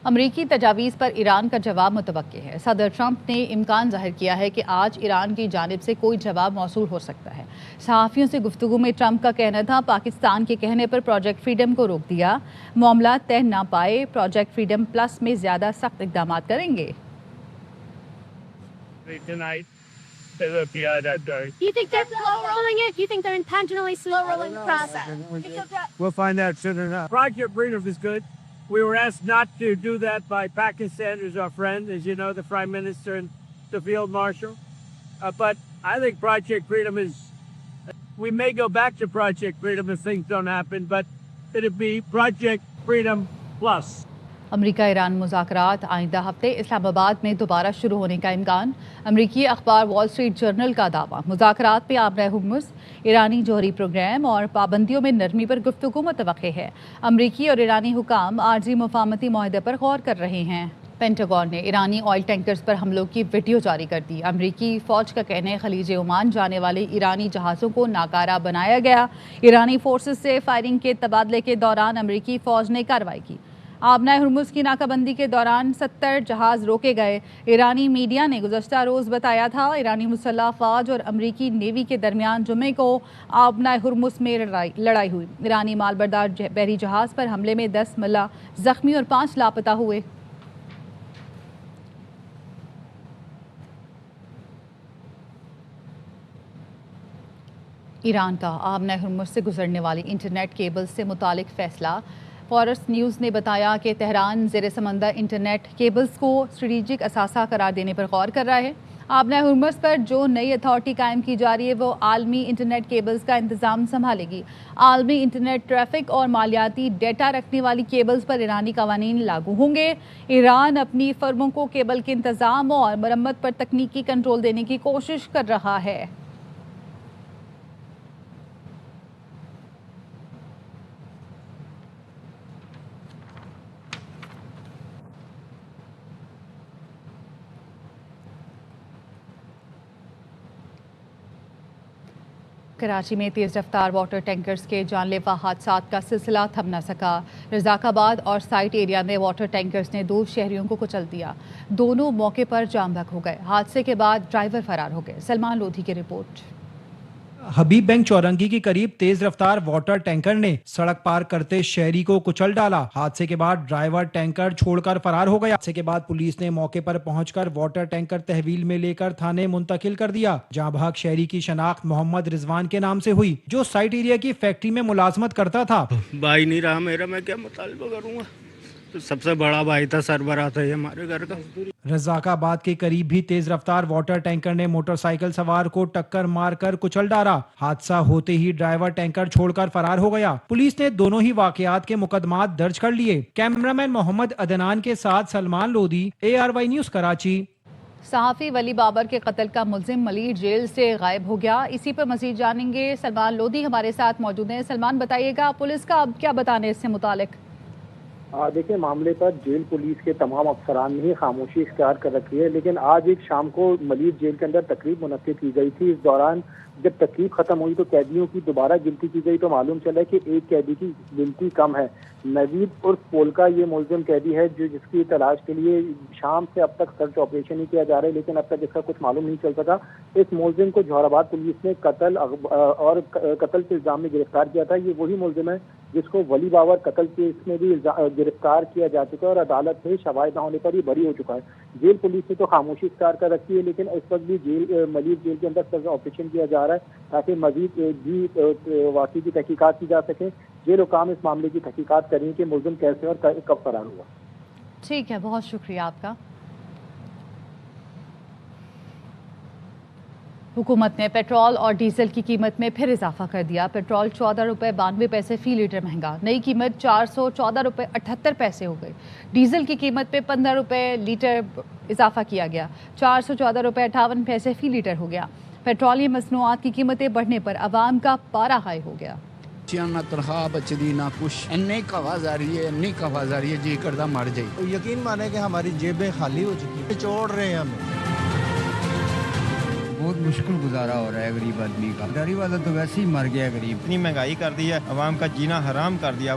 امریکی تجاویز پر ایران کا جواب متوقع ہے۔ صدر ٹرمپ نے امکان ظاہر کیا ہے کہ آج ایران کی جانب سے کوئی جواب موصول ہو سکتا ہے۔ صحافیوں سے گفتگو میں ٹرمپ کا کہنا تھا، پاکستان کے کہنے پر پروجیکٹ فریڈم کو روک دیا، معاملات طے نہ پائے، پروجیکٹ فریڈم پلس میں زیادہ سخت اقدامات کریں گے۔ Do you think they're slow rolling it? Do you think they're intentionally slow rolling the process? We'll find out soon enough. Project Freedom is good. We were asked not to do that by Pakistan, who's our friend, as you know, the Prime Minister and the Field Marshal. But I think Project Freedom is, we may go back to Project Freedom if things don't happen, but it'll be Project Freedom Plus. امریکہ ایران مذاکرات آئندہ ہفتے اسلام آباد میں دوبارہ شروع ہونے کا امکان۔ امریکی اخبار وال اسٹریٹ جرنل کا دعویٰ، مذاکرات میں آبرہ ہرمز، ایرانی جوہری پروگرام اور پابندیوں میں نرمی پر گفتگو متوقع ہے۔ امریکی اور ایرانی حکام عارضی مفاہمتی معاہدے پر غور کر رہے ہیں۔ پینٹاگون نے ایرانی آئل ٹینکرز پر حملوں کی ویڈیو جاری کر دی۔ امریکی فوج کا کہنا ہے خلیج عمان جانے والے ایرانی جہازوں کو ناکارہ بنایا گیا۔ ایرانی فورسز سے فائرنگ کے تبادلے کے دوران امریکی فوج نے کارروائی کی۔ آبنہ ہرمز کی ناکہ بندی کے دوران 70 جہاز روکے گئے۔ ایرانی میڈیا نے گزشتہ روز بتایا تھا ایرانی مسلح افواج اور امریکی نیوی کے درمیان جمعے کو آبنہ ہرمز میں لڑائی ہوئی۔ ایرانی مال بردار بحری جہاز پر حملے میں 10 ملح زخمی اور 5 لاپتہ ہوئے۔ ایران کا آبنہ ہرمز سے گزرنے والی انٹرنیٹ کیبلز سے متعلق فیصلہ۔ فورس نیوز نے بتایا کہ تہران زیر سمندر انٹرنیٹ کیبلز کو اسٹریٹجک اثاثہ قرار دینے پر غور کر رہا ہے۔ آبنہ ہرمز پر جو نئی اتھارٹی قائم کی جا رہی ہے وہ عالمی انٹرنیٹ کیبلز کا انتظام سنبھالے گی۔ عالمی انٹرنیٹ ٹریفک اور مالیاتی ڈیٹا رکھنے والی کیبلز پر ایرانی قوانین لاگو ہوں گے۔ ایران اپنی فرموں کو کیبل کے انتظام اور مرمت پر تکنیکی کنٹرول دینے کی کوشش کر رہا ہے۔ کراچی میں تیز رفتار واٹر ٹینکرز کے جان لیوا حادثات کا سلسلہ تھم نہ سکا۔ رزاق آباد اور سائٹ ایریا میں واٹر ٹینکرز نے 2 شہریوں کو کچل دیا، دونوں موقع پر جام بحق ہو گئے۔ حادثے کے بعد ڈرائیور فرار ہو گئے۔ سلمان لودھی کی رپورٹ۔ حبیب بینک چورنگی کے قریب تیز رفتار واٹر ٹینکر نے سڑک پار کرتے شہری کو کچل ڈالا۔ حادثے کے بعد ڈرائیور ٹینکر چھوڑ کر فرار ہو گیا۔ حادثے کے بعد پولیس نے موقع پر پہنچ کر واٹر ٹینکر تحویل میں لے کر تھانے منتقل کر دیا۔ جاں بحق شہری کی شناخت محمد رضوان کے نام سے ہوئی، جو سائٹ ایریا کی فیکٹری میں ملازمت کرتا تھا۔ بھائی نہیں رہا میرا، میں کیا مطالبہ کروں گا؟ تو سب سے بڑا بھائی تھا، سربراہ تھا یہ ہمارے گھر کا۔ رزاق آباد کے قریب بھی تیز رفتار واٹر ٹینکر نے موٹر سائیکل سوار کو ٹکر مار کر کچل ڈالا۔ حادثہ ہوتے ہی ڈرائیور ٹینکر چھوڑ کر فرار ہو گیا۔ پولیس نے دونوں ہی واقعات کے مقدمات درج کر لیے۔ کیمرامین محمد عدنان کے ساتھ سلمان لودھی، ARY نیوز کراچی۔ صحافی ولی بابر کے قتل کا ملزم ملیر جیل سے غائب ہو گیا۔ اسی پر مزید جانیں گے، سلمان لودھی ہمارے ساتھ موجود ہیں۔ سلمان، بتائیے گا پولیس کا اب کیا بتانے اس سے متعلق؟ دیکھیں، معاملے پر جیل پولیس کے تمام افسران نے خاموشی اختیار کر رکھی ہے، لیکن آج ایک شام کو ملیر جیل کے اندر تقریب منعقد کی گئی تھی۔ اس دوران جب تقریب ختم ہوئی تو قیدیوں کی دوبارہ گنتی کی گئی تو معلوم چلا کہ ایک قیدی کی گنتی کم ہے۔ نوید عرف پولکا یہ ملزم قیدی ہے جس کی تلاش کے لیے شام سے اب تک سرچ آپریشن ہی کیا جا رہا ہے، لیکن اب تک اس کا کچھ معلوم نہیں چل سکا۔ اس ملزم کو جوہر آباد پولیس نے قتل کے الزام میں گرفتار کیا تھا۔ یہ وہی ملزم ہے جس کو ولی بابر قتل کیس میں بھی گرفتار کیا جا چکا ہے اور عدالت سے شواہد نہ ہونے پر ہی بری ہو چکا ہے۔ جیل پولیس نے تو خاموشی اختیار کر رکھی ہے، لیکن اس وقت بھی ملیر جیل کے اندر سرچ آپریشن کیا جا رہا ہے تاکہ مزید بھی واقعی کی تحقیقات کی جا سکے۔ جیل حکام اس معاملے کی تحقیقات کریں کہ ملزم کیسے اور کب فرار ہوا۔ ٹھیک ہے، بہت شکریہ آپ کا۔ حکومت نے پیٹرول اور ڈیزل کی قیمت میں پھر اضافہ کر دیا۔ پیٹرول 14 روپے 92 پیسے فی لیٹر مہنگا، نئی قیمت 414 روپے 78 پیسے ہو گئی۔ ڈیزل کی قیمت پہ 15 روپے لیٹر اضافہ کیا گیا، 414 روپے 58 پیسے فی لیٹر ہو گیا۔ پیٹرولیم مصنوعات کی قیمتیں بڑھنے پر عوام کا پارا ہائی ہو گیا۔ نہ تنخواہ بچتی نہ کچھ، انی آواز آ رہی ہے جی کردہ مر جائے۔ یقین مانے کہ ہماری جیبیں خالی ہو چکی ہیں، چوڑ رہے ہیں ہمیں۔ بہت مشکل گزارا ہو رہا ہے غریب آدمی کا، ڈاری والا تو ویسے ہی مر گیا غریب۔ اتنی مہنگائی کر دی ہے، عوام کا جینا حرام کر دیا۔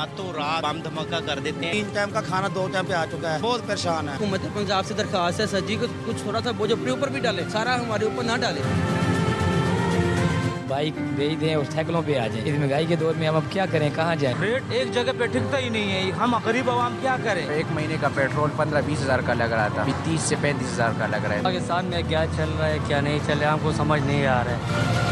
रातों रात बम धमाका कर देते हैं। 3 टाइम का खाना 2 टाइम पे आ चुका है, बहुत परेशान है। हुकूमत पंजाब से दरखास्त है सर जी को कुछ थोड़ा सा बोझ अपने ऊपर भी डाले, सारा हमारे ऊपर ना डाले। बाइक बेच दें और साइकिलों पे आ जाए। इस महंगाई के दौर में हम अब क्या करें, कहाँ जाएं? रेट एक जगह पे टिकता ही नहीं है, हम गरीब आवाम क्या करें। एक महीने का पेट्रोल 15-20 हज़ार का लग रहा था, अभी 30 से 35 हज़ार का लग रहा है। पाकिस्तान में क्या चल रहा है क्या नहीं चल रहा है हमको समझ नहीं आ रहा है।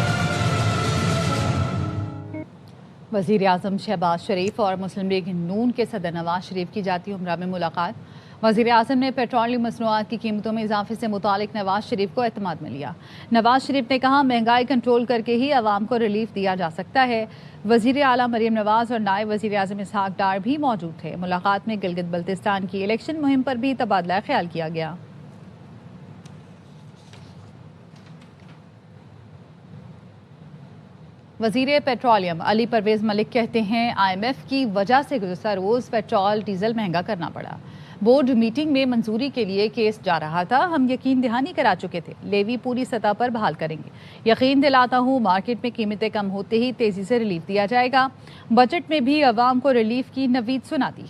वज़ीर आज़म शहबाज शरीफ और मुस्लिम लीग नून के सदर नवाज शरीफ की जाती उम्रा में मुलाकात। वज़ीर आज़म ने पेट्रोलियम मसनूआत की कीमतों में इजाफे से मुतालिक नवाज शरीफ को एतमाद में लिया। नवाज शरीफ ने कहा महंगाई कंट्रोल करके ही अवाम को रिलीफ दिया जा सकता है। वज़ीर आला मरीम नवाज और नायब वज़ीर आज़म इसहाक डार भी मौजूद थे। मुलाकात में गिलगित बल्तिस्तान की इलेक्शन मुहिम पर भी तबादला ख्याल किया गया। वज़ीर पेट्रोलियम अली परवेज़ मलिक कहते हैं IMF की वजह से गुज़श्ता रोज़ पेट्रोल डीजल महंगा करना पड़ा। बोर्ड मीटिंग में मंजूरी के लिए केस जा रहा था, हम यकीन दहानी करा चुके थे, लेवी पूरी सतह पर बहाल करेंगे। यकीन दिलाता हूँ मार्केट में कीमतें कम होते ही तेज़ी से रिलीफ दिया जाएगा। बजट में भी अवाम को रिलीफ की नवीद सुना दी।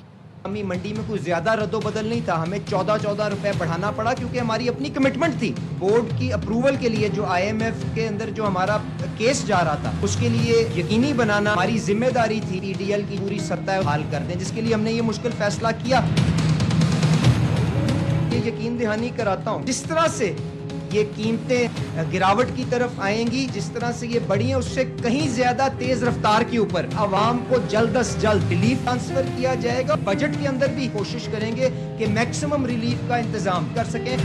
मंडी में कुछ ज्यादा रद्दोबदल नहीं था, हमें 14 रुपए बढ़ाना पड़ा क्योंकि हमारी अपनी कमिटमेंट थी। बोर्ड की अप्रूवल के लिए जो IMF के अंदर जो हमारा केस जा रहा था उसके लिए यकीनी बनाना हमारी जिम्मेदारी थी। EDL की पूरी सत्ता बहाल कर दें, जिसके लिए हमने ये मुश्किल फैसला किया। ये यकीन दहानी कराता हूँ जिस तरह से ये कीमतें गिरावट की तरफ आएंगी, जिस तरह से ये बढ़ी हैं उससे कहीं ज्यादा तेज रफ्तार के ऊपर आवाम को जल्द से जल्द रिलीफ ट्रांसफर किया जाएगा। बजट के अंदर भी कोशिश करेंगे कि मैक्सिमम रिलीफ का इंतजाम कर सकें।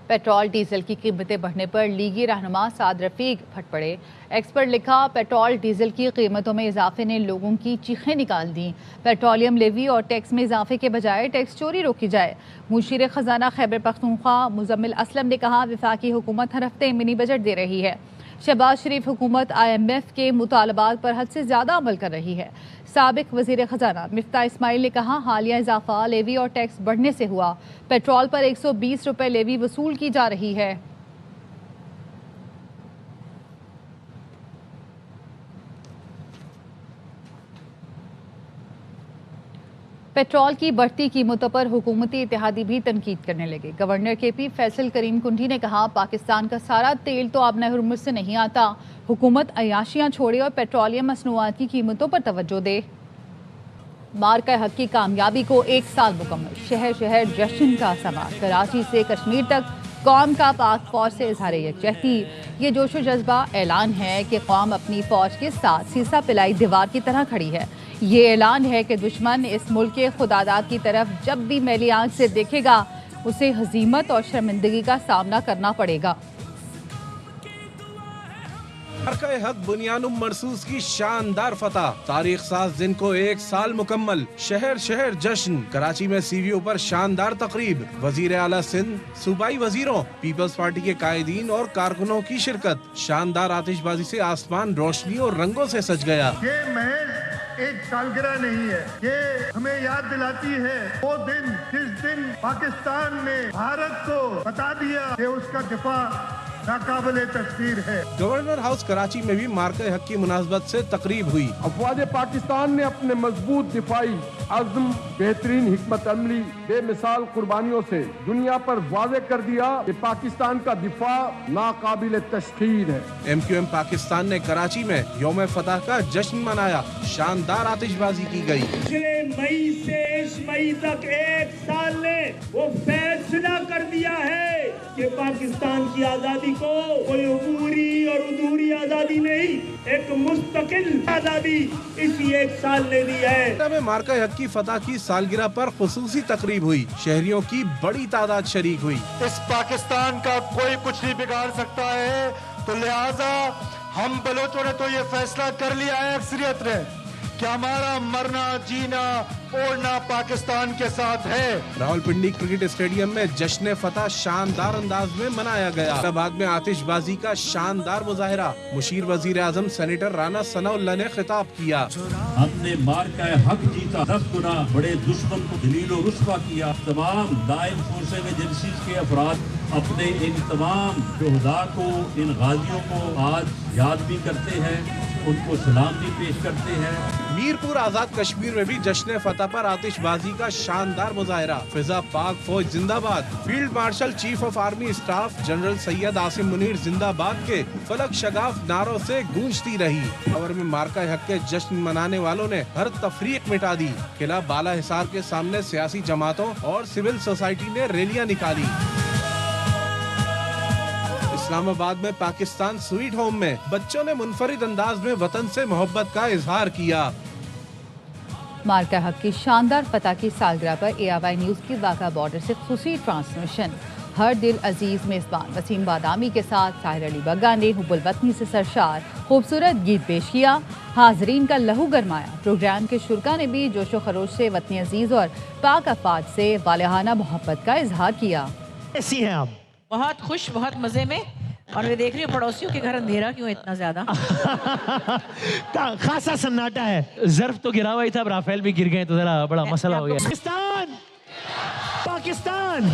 पेट्रोल डीजल की कीमतें बढ़ने पर लीगी रहनुमा साद रफीक फट पड़े। एक्स पर लिखा पेट्रोल डीजल की कीमतों में इजाफे ने लोगों की चीखें निकाल दी। पेट्रोलियम लेवी और टैक्स में इजाफे के बजाय टैक्स चोरी रोकी जाए। मुशीर खजाना खैबर पख्तूनख्वा मुजम्मिल असलम ने कहा वफाकी हुकूमत हर हफ्ते मिनी बजट दे रही है। शहबाज शरीफ हुकूमत IMF के मुतालबात पर हद से ज़्यादा अमल कर रही है। साबिक वज़ीर ख़जाना मिफ्ता इस्माइल ने कहा हालिया इजाफा लेवी और टैक्स बढ़ने से हुआ। पेट्रोल पर 120 रुपये लेवी वसूल की जा रही है। पेट्रोल की बढ़ती कीमतों पर हुकूमती इत्तेहादी भी तनकीद करने लगे। गवर्नर KP फैसल करीम कुंडी ने कहा पाकिस्तान का सारा तेल तो आबना हुर्मुज़ से नहीं आता, हुकूमत अयाशियाँ छोड़े और पेट्रोलियम मसनूआत की कीमतों पर तवज्जो दे। मार्का हक की कामयाबी को 1 साल मुकम्मल, शहर शहर जश्न का समा। कराची से कश्मीर तक कौम का पाक फौज से इजहार यकजहती। ये जोशो जज्बा ऐलान है कि कौम अपनी फौज के साथ सीसा पिलाई दीवार की तरह खड़ी है। ये ऐलान है कि दुश्मन इस मुल्क के खुदादाद की तरफ जब भी मैली आंख से देखेगा उसे हजीमत और शर्मिंदगी का सामना करना पड़ेगा। मार्का हक बुनियानुम मरसूस की शानदार फतह, तारीख साज दिन को 1 साल मुकम्मल, शहर शहर जश्न। कराची में CVO पर शानदार तकरीब, वजीर आला सिंध, सूबाई वजीरों, पीपल्स पार्टी के कायदीन और कारकुनों की शिरकत। शानदार आतिशबाजी से आसमान रोशनी और रंगों से सज गया। ये महज एक सालगिरह नहीं है, ये हमें याद दिलाती है वो दिन जिस दिन पाकिस्तान ने भारत को बता दिया कि उसका दिफा नाकाबिले तस्वीर है। गवर्नर हाउस कराची में भी मार्का हक की मुनासबत से तकरीब हुई। अफवाज पाकिस्तान ने अपने मजबूत दिफाई अज़्म, बेहतरीन हिकमत अमली, बेमिसाल कुर्बानियों से दुनिया पर वाज़े कर दिया कि पाकिस्तान का दिफा नाकाबिले तस्खीर है। MQM पाकिस्तान ने कराची में यौम फतह का जश्न मनाया, शानदार आतिशबाजी की गई। पिछले मई से इस मई तक 1 साल ने वो फैसला कर दिया है कि पाकिस्तान की आजादी को कोई अबूरी और अधूरी आजादी नहीं, एक मुस्तकिल आजादी इसी 1 साल ने दी है। में मार्का हक की फतह की सालगिरह पर खुसूसी तकरीब हुई, शहरियों की बड़ी तादाद शरीक हुई। इस पाकिस्तान का कोई कुछ नहीं बिगाड़ सकता है, तो लिहाजा हम बलोचों ने तो ये फैसला कर लिया है अक्सरियत ने कि हमारा मरना जीना ओढ़ना पाकिस्तान के साथ है। रावलपिंडी क्रिकेट स्टेडियम में जश्न फतह शानदार अंदाज में मनाया गया। हैदराबाद में आतिशबाजी का शानदार मुजाहिरा, मुशीर वजीर आजम सेनेटर राना सनाउल्लाह ने खिताब किया। हमने मार्का हक जीता, 10 गुना बड़े दुश्मन को दलीलो रुस्वा किया। तमाम लाइन फोर्सेज एजेंसी के अफराद अपने इन तमाम शुहदा को, इन गाजियों को आज याद भी करते हैं उनको सलाम भी पेश करते हैं। मीरपुर आजाद कश्मीर में भी जश्न फतह पर आतिशबाजी का शानदार मुजाहरा। फिजा पाक फौज जिंदाबाद। Field marshal chief of army staff general Syed Asim Munir जिंदाबाद के फलक शगाफ नारों से गूंजती रही। खबर में मार्का हक के जश्न मनाने वालों ने हर तफरीक मिटा दी। किला बाला हिसार के सामने सियासी जमातों और सिविल सोसाइटी ने रैलियां निकाली। इस्लामाबाद में पाकिस्तान स्वीट होम में बच्चों ने मुनफरिद अंदाज में वतन से मोहब्बत का इजहार किया। मार्का हक की शानदार फतह की सालगिरह पर ARY न्यूज़ की वाक़ा बॉर्डर से खुसूसी ट्रांसमिशन। हर दिल अजीज मेज़बान वसीम बादामी के साथ साहिर अली बग्गा ने हुब्बुल वतनी से सरशार खूबसूरत गीत पेश किया। हाजरीन का लहू गरमाया। प्रोग्राम के शुरका ने भी जोशो खरोश से वतनी अजीज और पाक अफवाज से वालिहाना मोहब्बत का इजहार किया। कैसी हैं आप? बहुत खुश, बहुत मजे में। और मैं देख रही हूँ पड़ोसियों के घर अंधेरा क्यों इतना ज्यादा? खासा सन्नाटा है। ज़र्फ तो गिरा हुआ ही था, अब राफेल भी गिर गए तो जरा बड़ा मसला हो गया। पाकिस्तान, पाकिस्तान।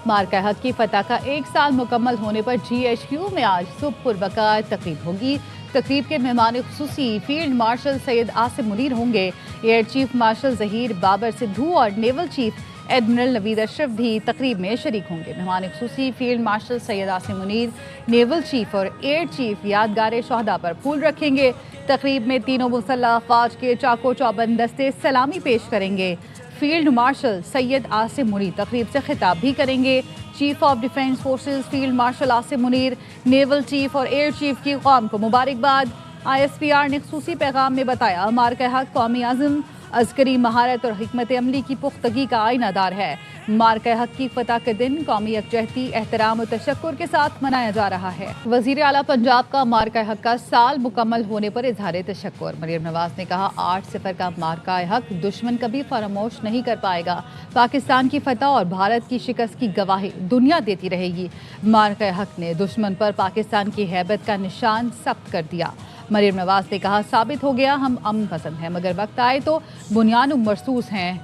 मार्का हक की फतह का 1 साल मुकम्मल होने पर GHQ में आज सुबह पुरवकार तकरीब होगी। तकरीब के मेहमान खुसूसी फील्ड मार्शल सैयद आसिम मुनीर होंगे। Air chief marshal Zaheer Babar Sidhu और naval chief admiral Naveed Ashraf भी तकरीब में शरीक होंगे। मेहमान खुसूसी field marshal Syed Asim Munir, naval chief और एयर चीफ यादगार शहदा पर फूल रखेंगे। तकरीब में तीनों मुसल्लह अफवाज के चाको चौबंद दस्ते सलामी पेश करेंगे। फील्ड मार्शल सैयद आसिम मुनीर तकरीब से खिताब भी करेंगे। Chief of defence forces field marshal Asim Munir, naval chief और एयर चीफ की कौम को मुबारकबाद। ISPR ने खुसूसी पैगाम में बताया, मार्का हक कौमी आज़म अस्करी महारत और हिकमत अमली की पुख्तगी का आईनादार है। मार्का हक की फतह के दिन कौमी यकजहती, एहतराम और तशक्कुर के साथ मनाया जा रहा है। वज़ीर आला पंजाब का मार्का हक का साल मुकम्मल होने पर इजहार तशक्कुर। मरियम नवाज ने कहा, 8-0 का मार्का हक दुश्मन कभी फरामोश नहीं कर पाएगा। पाकिस्तान की फतह और भारत की शिकस्त की गवाही दुनिया देती रहेगी। मार्का हक ने दुश्मन पर पाकिस्तान की हैबत का निशान सब्त कर दिया। मरियम नवाज ने कहा, साबित हो गया हम अमन पसंद हैं, मगर वक्त आए तो बुनियाद मरसूस हैं।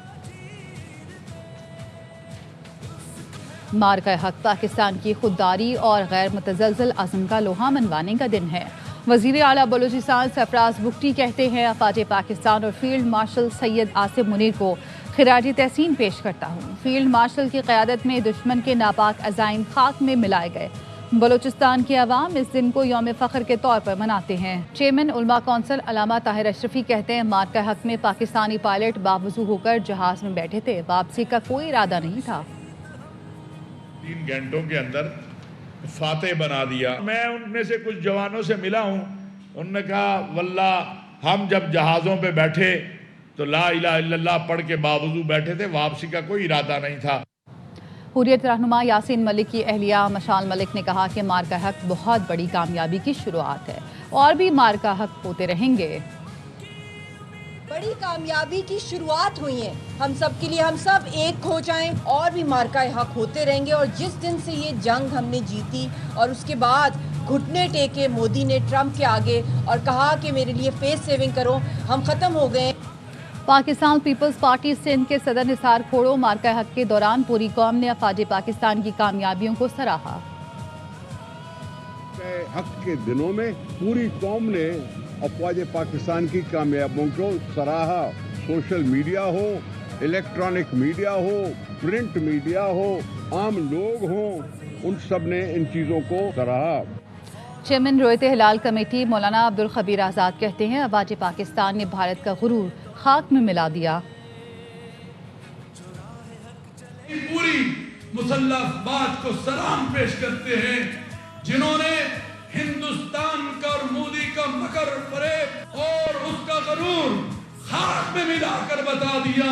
मार्का हक पाकिस्तान की खुददारी और गैर मुतज़लज़ल अज़्म का लोहा मनवाने का दिन है। वज़ीर आला बलूचिस्तान सरफराज बुगटी कहते हैं, अफवाज पाकिस्तान और फील्ड मार्शल सैयद आसिम मुनीर को खिराजी तहसीन पेश करता हूँ। फील्ड मार्शल की क़यादत में दुश्मन के नापाक अज़ाइम खाक में मिलाए गए। बलूचिस्तान की आवाम इस दिन को यौम फ़ख्र के तौर पर मनाते हैं। चेयरमैन उलमा कौंसिल अल्लामा ताहिर अशरफी कहते हैं, मार्का हक में पाकिस्तानी पायलट बावजू होकर जहाज में बैठे थे, वापसी का कोई इरादा नहीं था। 3 घंटों के अंदर फातेह बना दिया। मैं उनमें से कुछ जवानों से मिला हूँ, उन्होंने कहा, वल्ला हम जब जहाज़ों पे बैठे तो ला इलाहा इल्लल्लाह पढ़ के बावजू बैठे थे, वापसी का कोई इरादा नहीं था। हुर्रियत रहनुमा यासीन मलिक की अहलिया मशाल मलिक ने कहा कि मार्का हक बहुत बड़ी कामयाबी की शुरुआत है और भी मार्का हक होते रहेंगे। बड़ी कामयाबी की शुरुआत हुई है। हम सब के लिए हम सब एक हो जाएं और भी मार्का हक होते रहेंगे। और जिस दिन से ये जंग हमने जीती और उसके बाद घुटने टेके मोदी ने ट्रंप के आगे और कहा कि मेरे लिए फेस सेविंग करो, हम खत्म हो गए। पाकिस्तान पीपल्स पार्टी सिंध के सदर निसार खोड़ो मार्का हक के दौरान पूरी कौम ने अफवाज पाकिस्तान की कामयाबियों को सराहा। हक के दिनों में पूरी कौम ने अफवाज पाकिस्तान की कामयाबियों को सराहा। सोशल मीडिया हो, इलेक्ट्रॉनिक मीडिया हो, प्रिंट मीडिया हो, आम लोग हों, उन सब ने इन चीज़ों को सराहा। चेयरमैन रोयत हिलाल कमेटी मौलाना अब्दुल खबीर आज़ाद कहते हैं, अफवाज पाकिस्तान ने भारत का गुरूर खाक में मिला दिया। पूरी मुसल्लह अफवाज को सलाम पेश करते हैं जिन्होंने हिंदुस्तान का और मोदी का मकर फरेब और उसका गरूर खाक में मिलाकर बता दिया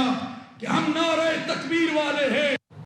कि हम नारे तकबीर वाले हैं।